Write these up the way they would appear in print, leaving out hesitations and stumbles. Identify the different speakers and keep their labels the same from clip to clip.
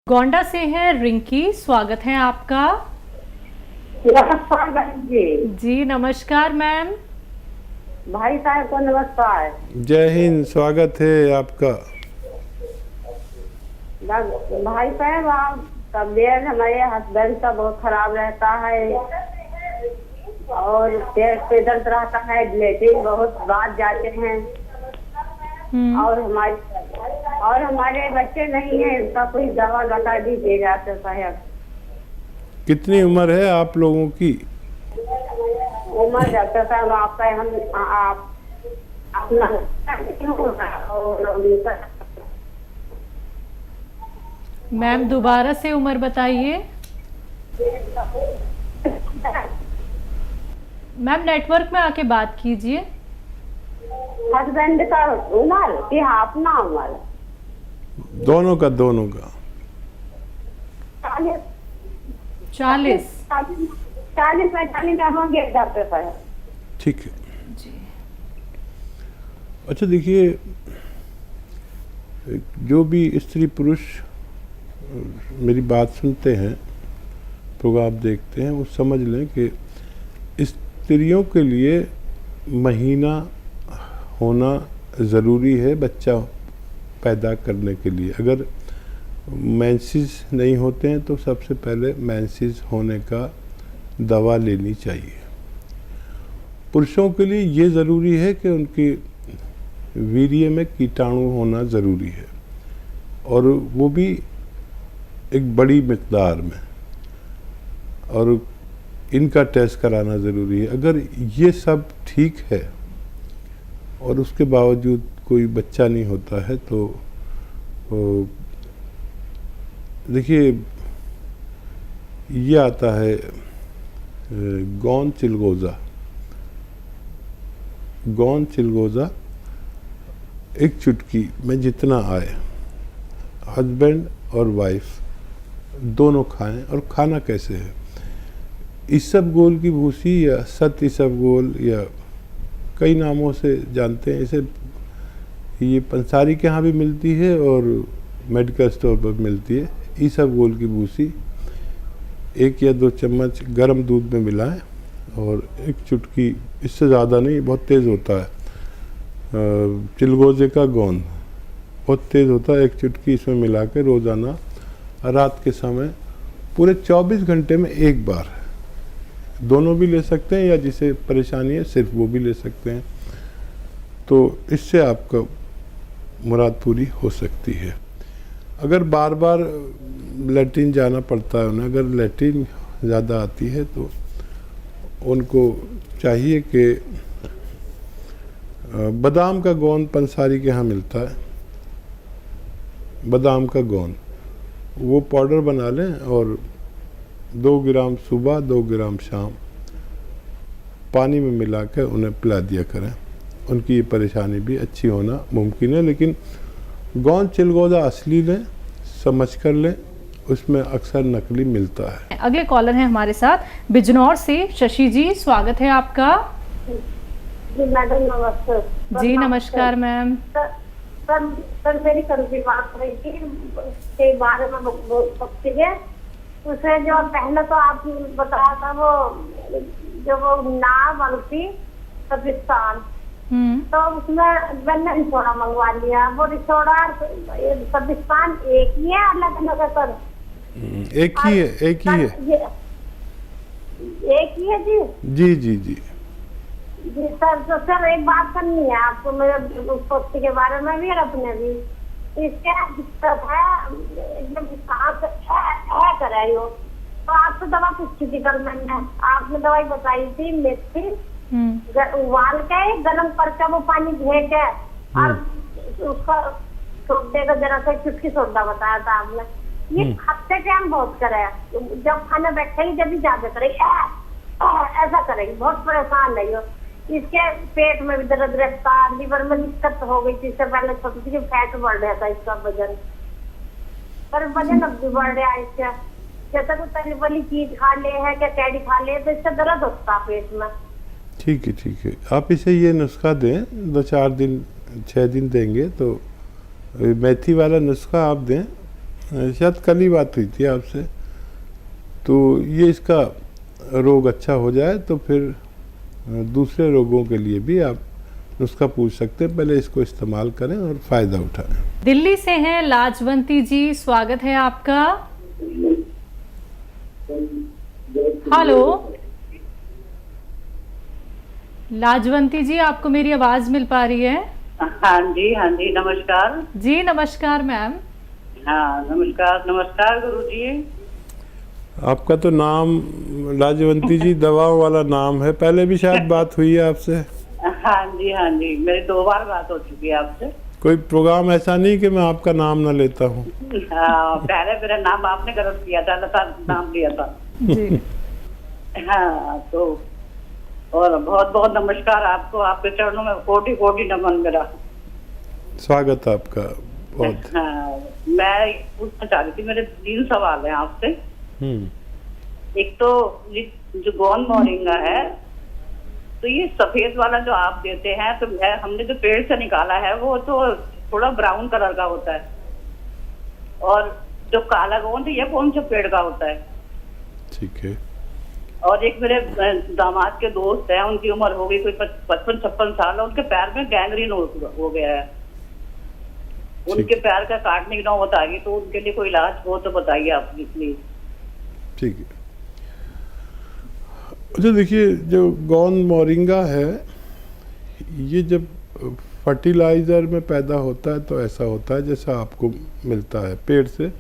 Speaker 1: गोंडा से हैं रिंकी, स्वागत है आपका।
Speaker 2: नमस्कार बहन जी।
Speaker 1: जी नमस्कार मैम।
Speaker 2: भाई साहब को नमस्कार।
Speaker 3: जय हिंद, स्वागत है आपका।
Speaker 2: भाई साहब, आप तबीयत हमारे हस्बैंड का बहुत खराब रहता है और पेट पे दर्द रहता है, लेटिन बहुत बात जाते हैं और हमारे बच्चे नहीं है, इनका कोई दवा बता दीजिएगा तो साहब।
Speaker 3: कितनी उम्र है आप लोगों की?
Speaker 2: उम्र डॉक्टर साहब आपका आप अपना
Speaker 1: मैम दोबारा से उम्र बताइए। मैम नेटवर्क में आके बात कीजिए।
Speaker 2: हस्बैंड का उम्र कि अपना उम्र?
Speaker 3: दोनों का
Speaker 1: 40।
Speaker 2: 40-45 का होंगे डॉक्टर साहब।
Speaker 3: ठीक है जी। अच्छा देखिए, जो भी स्त्री पुरुष मेरी बात सुनते हैं, प्रोग्राम देखते हैं, वो समझ लें कि स्त्रियों के लिए महीना होना ज़रूरी है बच्चा पैदा करने के लिए। अगर मेंसेस नहीं होते हैं तो सबसे पहले मेंसेस होने का दवा लेनी चाहिए। पुरुषों के लिए ये ज़रूरी है कि उनके वीर्य में कीटाणु होना ज़रूरी है, और वो भी एक बड़ी मिक़दार में, और इनका टेस्ट कराना ज़रूरी है। अगर ये सब ठीक है और उसके बावजूद कोई बच्चा नहीं होता है तो देखिए, ये आता है गौन चिलगोज़ा एक चुटकी में जितना आए, हस्बैंड और वाइफ दोनों खाएं। और खाना कैसे है? इसबगोल की भूसी या सत इसबगोल, या कई नामों से जानते हैं इसे। ये पंसारी के यहाँ भी मिलती है और मेडिकल स्टोर पर मिलती है। इसबगोल की भूसी 1 या 2 चम्मच गर्म दूध में मिलाएं और एक चुटकी, इससे ज़्यादा नहीं, बहुत तेज़ होता है, चिलगोज़े का गोंद बहुत तेज़ होता है, एक चुटकी इसमें मिला के रोज़ाना रात के समय पूरे 24 घंटे में एक बार, दोनों भी ले सकते हैं, या जिसे परेशानी है सिर्फ वो भी ले सकते हैं। तो इससे आपका मुराद पूरी हो सकती है। अगर बार बार लैट्रिन जाना पड़ता है उन्हें, अगर लैट्रिन ज़्यादा आती है तो उनको चाहिए कि बादाम का गोंद पंसारी के यहाँ मिलता है, बादाम का गोंद, वो पाउडर बना लें और 2 ग्राम सुबह 2 ग्राम शाम पानी में मिला कर उन्हें पिला दिया करें। उनकी ये परेशानी भी अच्छी होना मुमकिन है। लेकिन गौन चिलगोज़ा असली लें, समझ कर लें, उसमें अक्सर नकली मिलता है।
Speaker 1: अगले कॉलर हैं हमारे साथ बिजनौर से शशि जी, स्वागत है आपका।
Speaker 2: जी मैडम नमस्ते।
Speaker 1: जी नमस्कार मैम।
Speaker 2: सर मेरी कल की बात रही थी के बारे में बोल सकती है। उसे जो पहले तो आप बताया था, वो जो वो नाव वाली पाकिस्तान, तो उसमें मैंने रिसोड़ा मंगवा लिया। वो रिसोड़ा पाकिस्तान एक ही है, अलग अलग है सर?
Speaker 3: एक ही है, एक ही है।
Speaker 2: एक ही है जी।
Speaker 3: जी जी जी
Speaker 2: जी सर, तो सर एक बात करनी है आपको मेरे पोती के बारे में भी और अपने भी। इसके दिक्कत है, एकदम सांस है कर रही हो। तो आपसे दवा पूछी थी कल मैंने, आपने दवाई बताई थी मेथी उबाल के गर्म करके वो पानी धे के और उसका सोडे का जरा सा चुटकी सोडा बताया था आपने। ये हफ्ते के हम बहुत करे, जब खाना बैठेगी जब भी ज्यादा करेगी ऐसा करेगी, बहुत परेशान नहीं हो। इसके पेट में भी दर्द रहता, लीवर में दिक्कत हो गई थी। इससे पहले छोटी सी फैट बढ़ रहा था इसका वजन, पर वजन अब भी बढ़ रहा है इसका। जैसा कोई तली वाली चीज खा ले है, क्या कैडी खा ले तो इससे दर्द होता पेट में।
Speaker 3: ठीक है, ठीक है। आप इसे ये नुस्खा दें, 2-4 दिन 6 दिन देंगे तो मेथी वाला नुस्खा आप दें, शायद कल ही बात हुई थी आपसे। तो ये इसका रोग अच्छा हो जाए तो फिर दूसरे रोगों के लिए भी आप नुस्खा पूछ सकते हैं। पहले इसको इस्तेमाल करें और फ़ायदा उठाएं।
Speaker 1: दिल्ली से हैं लाजवंती जी, स्वागत है आपका। हेलो लाजवंती जी, आपको मेरी आवाज मिल पा रही है?
Speaker 4: हाँ जी, हाँ जी, नमस्कार।
Speaker 1: जी नमस्कार मैम।
Speaker 4: हाँ नमस्कार, नमस्कार गुरुजी।
Speaker 3: आपका तो नाम लाजवंती जी दवाओं वाला नाम है। पहले भी शायद बात हुई है आपसे।
Speaker 4: हाँ जी, हाँ जी, मेरी 2 बार बात हो चुकी है आपसे।
Speaker 3: कोई प्रोग्राम ऐसा नहीं कि मैं आपका नाम ना लेता हूँ।
Speaker 4: हाँ, पहले मेरा नाम आपने गलत किया था, लता नाम लिया था
Speaker 1: जी
Speaker 4: हाँ, तो और बहुत बहुत नमस्कार आपको, आपके चरणों में कोटि कोटि नमन मेरा।
Speaker 3: स्वागत आपका बहुत।
Speaker 4: हाँ, मैं पूछना चाह रही थी, मेरे 3 सवाल हैं आपसे। एक तो ये जो गोंद मोरिंगा है, तो ये सफेद वाला जो आप देते हैं, तो हमने जो पेड़ से निकाला है वो तो थोड़ा ब्राउन कलर का होता है, और जो काला गोंद है ये कौन से पेड़ का होता है?
Speaker 3: ठीक है।
Speaker 4: और एक मेरे दामाद के दोस्त हैं, उनकी उम्र हो गई कोई 55-56 साल, उनके पैर में गैंग्रीन हो गया है। उनके पैर का काटने की नौबत आ गई, तो उनके लिए कोई इलाज हो तो बताइए आप प्लीज।
Speaker 3: ठीक है। अच्छा देखिए, जो गोंद मोरिंगा है ये जब फर्टिलाइज़र में पैदा होता है तो ऐसा होता है जैसा आपको मिलता है पेड़ से,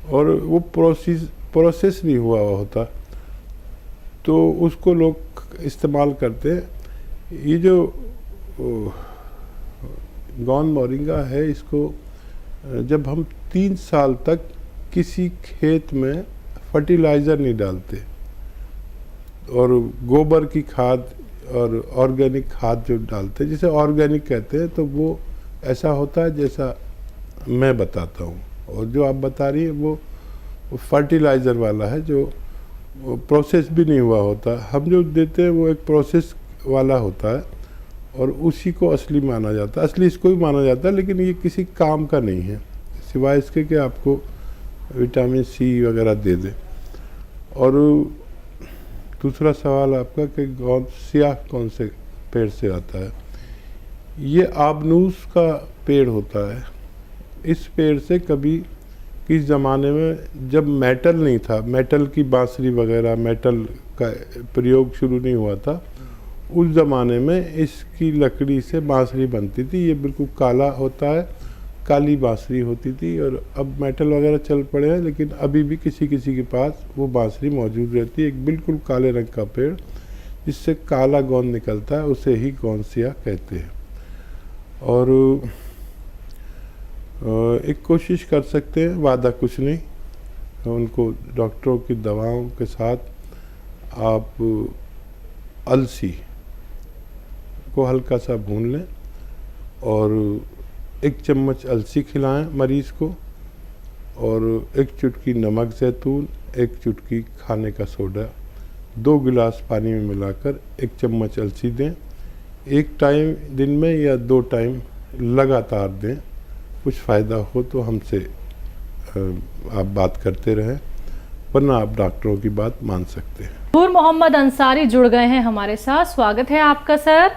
Speaker 3: और वो प्रोसेस नहीं हुआ होता, तो उसको लोग इस्तेमाल करते हैं। ये जो गोंद मोरिंगा है, इसको जब हम 3 साल तक किसी खेत में फर्टिलाइज़र नहीं डालते और गोबर की खाद और ऑर्गेनिक खाद जो डालते हैं, जिसे ऑर्गेनिक कहते हैं, तो वो ऐसा होता है जैसा मैं बताता हूँ। और जो आप बता रही हैं वो फर्टिलाइज़र वाला है, जो प्रोसेस भी नहीं हुआ होता। हम जो देते हैं वो एक प्रोसेस वाला होता है और उसी को असली माना जाता है। असली इसको भी माना जाता है, लेकिन ये किसी काम का नहीं है सिवाय इसके कि आपको विटामिन सी वगैरह दे दे। और दूसरा सवाल आपका कि गोंद स्याह कौन से पेड़ से आता है। ये आबनूस का पेड़ होता है। इस पेड़ से कभी किस ज़माने में जब मेटल नहीं था, मेटल की बांसुरी वगैरह, मेटल का प्रयोग शुरू नहीं हुआ था, उस ज़माने में इसकी लकड़ी से बांसुरी बनती थी। ये बिल्कुल काला होता है, काली बांसुरी होती थी। और अब मेटल वगैरह चल पड़े हैं, लेकिन अभी भी किसी किसी के पास वो बांसुरी मौजूद रहती है। एक बिल्कुल काले रंग का पेड़ जिससे काला गोंद निकलता है, उसे ही गोंद स्याह कहते हैं। और एक कोशिश कर सकते हैं, वादा कुछ नहीं, उनको डॉक्टरों की दवाओं के साथ आप अलसी को हल्का सा भून लें और 1 चम्मच अलसी खिलाएं मरीज़ को, और 1 चुटकी नमक ज़ैतून, 1 चुटकी खाने का सोडा 2 गिलास पानी में मिलाकर 1 चम्मच अलसी दें। 1 टाइम दिन में या 2 टाइम लगातार दें। कुछ फ़ायदा हो तो हमसे आप बात करते रहें, वरना आप डॉक्टरों की बात मान सकते हैं।
Speaker 1: नूर मोहम्मद अंसारी जुड़ गए हैं हमारे साथ, स्वागत है आपका सर।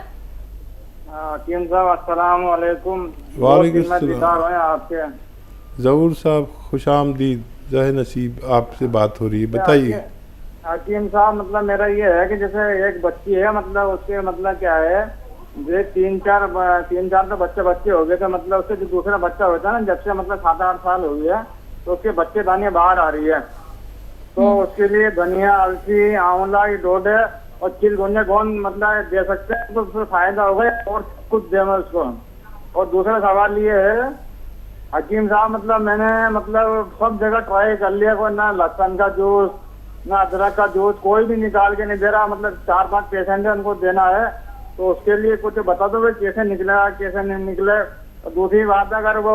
Speaker 5: हकीम साहब अस्सलाम वालेकुम।
Speaker 3: वालेकुम सलाम।
Speaker 5: आपके
Speaker 3: ज़हूर साहब खुशामदीद, जहे नसीब, आपसे बात हो रही है, बताइए।
Speaker 5: हकीम साहब, मतलब मेरा ये है कि जैसे एक बच्ची है, मतलब उसके मतलब क्या है, जो 3-4 तो बच्चे हो गए थे, मतलब उससे जो दूसरा बच्चा होता है ना, जब से मतलब 7-8 साल हो गया, तो उसके बच्चे दानियाँ बाहर आ रही है। तो उसके लिए धनिया, अलसी, आंवला की डोडे और चिलगोंजा गोंद मतलब दे सकते हैं, तो उससे फायदा होगा और कुछ देना उसको। और दूसरा सवाल ये है हकीम साहब, मतलब मैंने मतलब सब जगह ट्राई कर लिया, कोई ना लहसुन का जूस ना अदरक का जूस, कोई भी निकाल के नहीं दे रहा। मतलब 4-5 पेशेंट है, उनको देना है, तो उसके लिए कुछ बता दो भाई, कैसे निकला कैसे नहीं निकले। और दूसरी बात, अगर वो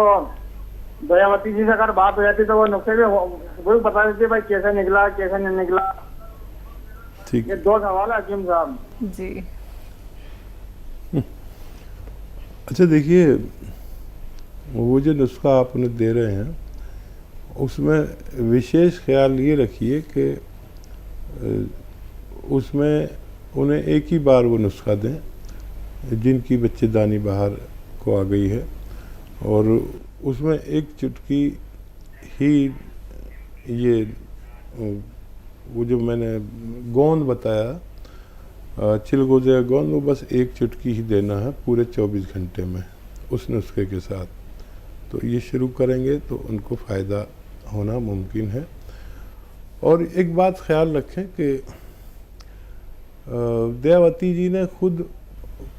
Speaker 5: दयावती जी से अगर बात हो जाती तो वो नुस्खे भी वो बता देती भाई कैसे निकला कैसे नहीं निकला।
Speaker 3: ठीक,
Speaker 5: ये 2 सवाल है हकीम साहब
Speaker 1: जी।
Speaker 3: अच्छा देखिए, वो जो नुस्खा आप उन्हें दे रहे हैं उसमें विशेष ख्याल ये रखिए कि उसमें उन्हें एक ही बार वो नुस्खा दें जिनकी बच्चेदानी बाहर को आ गई है, और उसमें एक चुटकी ही ये वो जो मैंने गोंद बताया चिलगोजे का गोंद, वो बस एक चुटकी ही देना है पूरे 24 घंटे में उस नुस्खे के साथ। तो ये शुरू करेंगे तो उनको फ़ायदा होना मुमकिन है। और एक बात ख्याल रखें कि दयावती जी ने खुद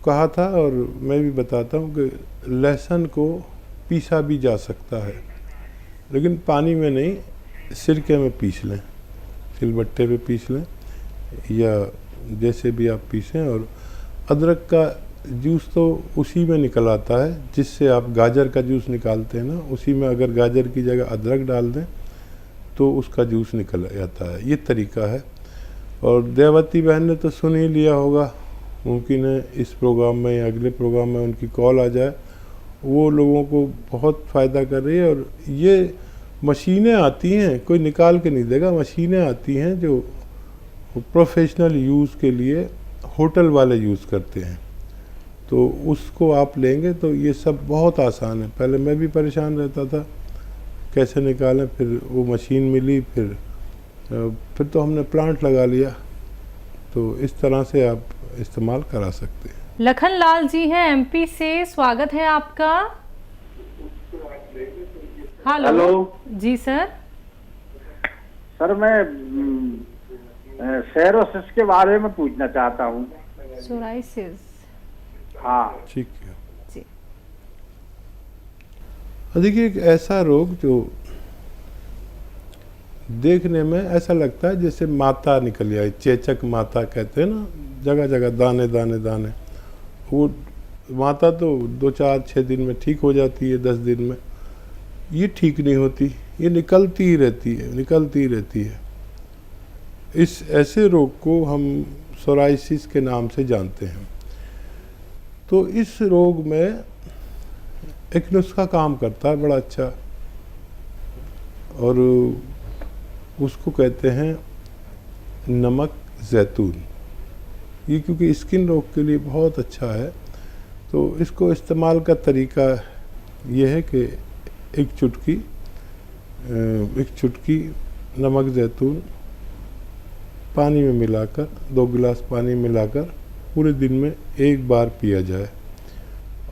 Speaker 3: कहा था, और मैं भी बताता हूँ कि लहसुन को पीसा भी जा सकता है, लेकिन पानी में नहीं, सिरके में पीस लें, सिलबट्टे पे पीस लें या जैसे भी आप पीसें। और अदरक का जूस तो उसी में निकल आता है जिससे आप गाजर का जूस निकालते हैं ना, उसी में अगर गाजर की जगह अदरक डाल दें तो उसका जूस निकल जाता है। ये तरीका है। और दयावती बहन ने तो सुन ही लिया होगा, मुमकिन है इस प्रोग्राम में या अगले प्रोग्राम में उनकी कॉल आ जाए। वो लोगों को बहुत फ़ायदा कर रही है। और ये मशीनें आती हैं, कोई निकाल के नहीं देगा, मशीनें आती हैं जो प्रोफेशनल यूज़ के लिए होटल वाले यूज़ करते हैं, तो उसको आप लेंगे तो ये सब बहुत आसान है। पहले मैं भी परेशान रहता था कैसे निकालें, फिर वो मशीन मिली, फिर तो हमने प्लांट लगा लिया। तो इस तरह से आप इस्तेमाल करा सकते हैं।
Speaker 1: लखन लाल जी हैं एमपी से, स्वागत है आपका। हेलो जी सर।
Speaker 5: सर मैं सेरोसिस के बारे में पूछना चाहता हूँ।
Speaker 1: सोराइसिस।
Speaker 5: हाँ
Speaker 3: ठीक है
Speaker 1: जी।
Speaker 3: देखिए, एक ऐसा रोग जो देखने में ऐसा लगता है जैसे माता निकल आई, चेचक माता कहते हैं ना, जगह जगह दाने दाने दाने। वो माता तो 2-4-6 दिन में ठीक हो जाती है, 10 दिन में। ये ठीक नहीं होती, ये निकलती ही रहती है, निकलती ही रहती है। इस ऐसे रोग को हम सोराइसिस के नाम से जानते हैं। तो इस रोग में एक नुस्खा काम करता है बड़ा अच्छा, और उसको कहते हैं नमक जैतून। ये क्योंकि स्किन रोग के लिए बहुत अच्छा है, तो इसको इस्तेमाल का तरीका ये है कि एक चुटकी नमक जैतून पानी में मिलाकर, 2 गिलास पानी मिलाकर पूरे दिन में एक बार पिया जाए,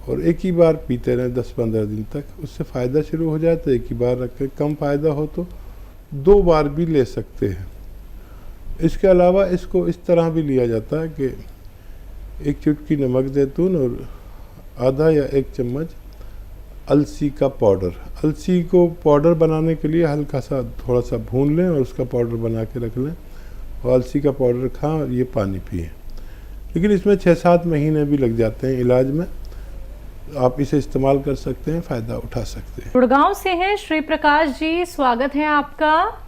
Speaker 3: और एक ही बार पीते रहें 10-15 दिन तक। उससे फ़ायदा शुरू हो जाए तो एक ही बार रखें, कम फ़ायदा हो तो 2 बार भी ले सकते हैं। इसके अलावा इसको इस तरह भी लिया जाता है कि एक चुटकी नमक जैतून और आधा या 1 चम्मच अलसी का पाउडर। अलसी को पाउडर बनाने के लिए हल्का सा थोड़ा सा भून लें और उसका पाउडर बना के रख लें, और अलसी का पाउडर खाएं और ये पानी पिएं। लेकिन इसमें 6-7 महीने भी लग जाते हैं इलाज में। आप इसे इस्तेमाल कर सकते हैं, फ़ायदा उठा सकते हैं।
Speaker 1: गुड़गांव से हैं श्री प्रकाश जी, स्वागत है आपका।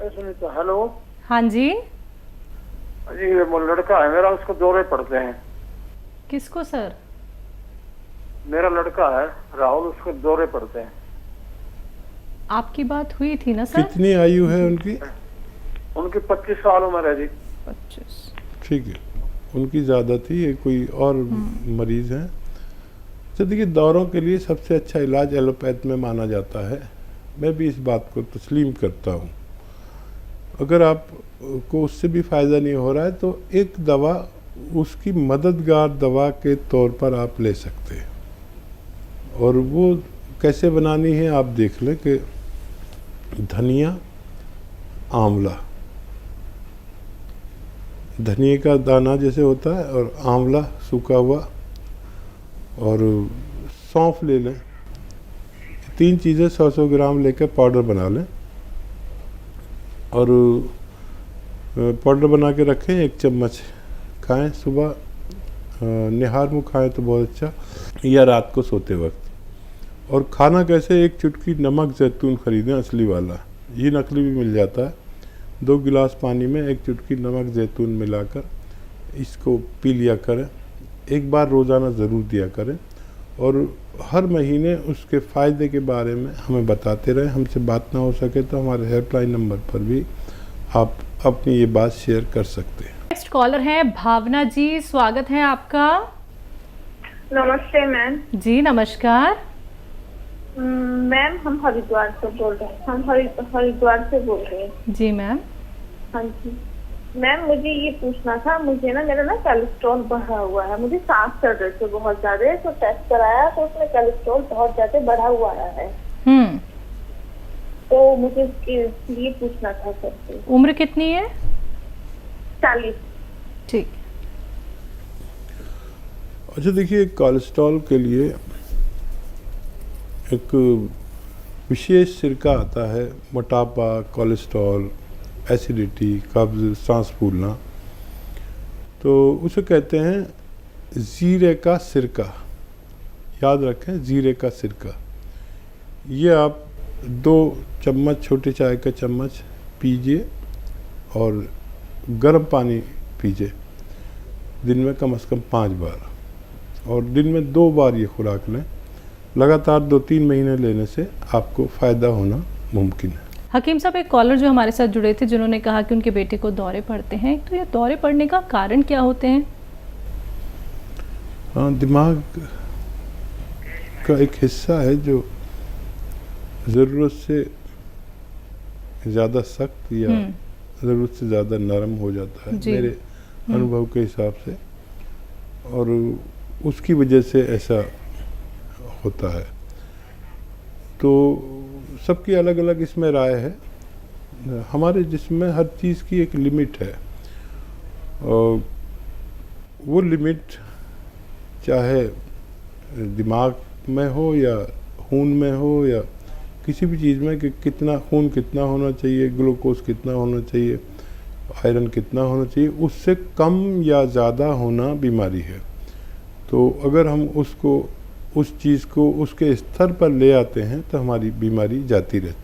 Speaker 5: हेलो।
Speaker 1: हाँ जी।
Speaker 5: जी वो लड़का है मेरा, उसको दौरे पड़ते हैं।
Speaker 1: किसको सर?
Speaker 5: मेरा लड़का है राहुल, उसको दौरे पड़ते हैं।
Speaker 1: आपकी बात हुई थी ना सर?
Speaker 3: कितनी आयु है उनकी?
Speaker 5: उनकी 25 साल उम्र है जी।
Speaker 1: 25।
Speaker 3: ठीक है, उनकी ज़्यादा थी, ये कोई और मरीज़ हैं। तो देखिए, दौरों के लिए सबसे अच्छा इलाज एलोपैथ में माना जाता है। मैं भी इस बात को तस्लीम करता हूँ। अगर आप को उससे भी फ़ायदा नहीं हो रहा है तो एक दवा उसकी मददगार दवा के तौर पर आप ले सकते हैं। और वो कैसे बनानी है आप देख लें कि धनिया, आंवला, धनिया का दाना जैसे होता है और आंवला सूखा हुआ, और सौंफ ले लें। 3 चीज़ें 100-100 ग्राम लेकर पाउडर बना लें, और पाउडर बना के रखें। 1 चम्मच खाएं सुबह, निहार मुँह खाएं तो बहुत अच्छा, या रात को सोते वक्त। और खाना कैसे, एक चुटकी नमक जैतून ख़रीदें असली वाला, ये नकली भी मिल जाता है। 2 गिलास पानी में 1 चुटकी नमक जैतून मिलाकर इसको पी लिया करें। एक बार रोज़ाना ज़रूर दिया करें। और हर महीने उसके फ़ायदे के बारे में हमें बताते रहे। हमसे बात ना हो सके तो हमारे हेल्पलाइन नंबर पर भी आप अपनी ये बात शेयर कर सकते हैं।
Speaker 1: नेक्स्ट कॉलर हैं भावना जी, स्वागत है आपका।
Speaker 6: नमस्ते मैम।
Speaker 1: जी नमस्कार।
Speaker 6: मैम हम हरिद्वार से बोल रहे हैं। हम हरिद्वार से बोल रहे हैं।
Speaker 1: जी मैम।
Speaker 6: हाँ जी मैम, मुझे ये पूछना था, मुझे ना मेरा कोलेस्ट्रॉल बढ़ा हुआ है, मुझे सांस चढ़ रहे थे बहुत ज्यादा, तो टेस्ट कराया तो उसमें कोलेस्ट्रॉल बहुत ज्यादा बढ़ा हुआ है। तो मुझे इसके लिए पूछना था सर।
Speaker 1: उम्र कितनी है?
Speaker 6: 40।
Speaker 1: ठीक।
Speaker 3: अच्छा देखिए, कोलेस्ट्रॉल के लिए एक विशेष सिरका आता है, मोटापा, कोलेस्ट्रॉल, एसिडिटी, कब्ज, सांस फूलना, तो उसे कहते हैं जीरे का सिरका। याद रखें, जीरे का सिरका। ये आप 2 चम्मच, छोटे चाय का चम्मच पीजिए और गर्म पानी पीजिए दिन में कम से कम 5 बार, और दिन में 2 बार ये खुराक लें। लगातार 2-3 महीने लेने से आपको फ़ायदा होना मुमकिन है।
Speaker 1: हकीम साहब, एक कॉलर जो हमारे साथ जुड़े थे जिन्होंने कहा कि उनके बेटे को दौरे पड़ते हैं, तो ये दौरे पड़ने का कारण क्या होते हैं?
Speaker 3: हाँ, दिमाग का एक हिस्सा है जो ज़रूरत से ज़्यादा सख्त या ज़रूरत से ज़्यादा नरम हो जाता है मेरे अनुभव के हिसाब से, और उसकी वजह से ऐसा होता है। तो सबकी अलग अलग इसमें राय है। हमारे जिस्म में हर चीज़ की एक लिमिट है, और वो लिमिट चाहे दिमाग में हो या खून में हो या किसी भी चीज़ में, कि कितना खून कितना होना चाहिए, ग्लूकोज कितना होना चाहिए, आयरन कितना होना चाहिए, उससे कम या ज़्यादा होना बीमारी है। तो अगर हम उसको, उस चीज़ को उसके स्तर पर ले आते हैं तो हमारी बीमारी जाती रहती है।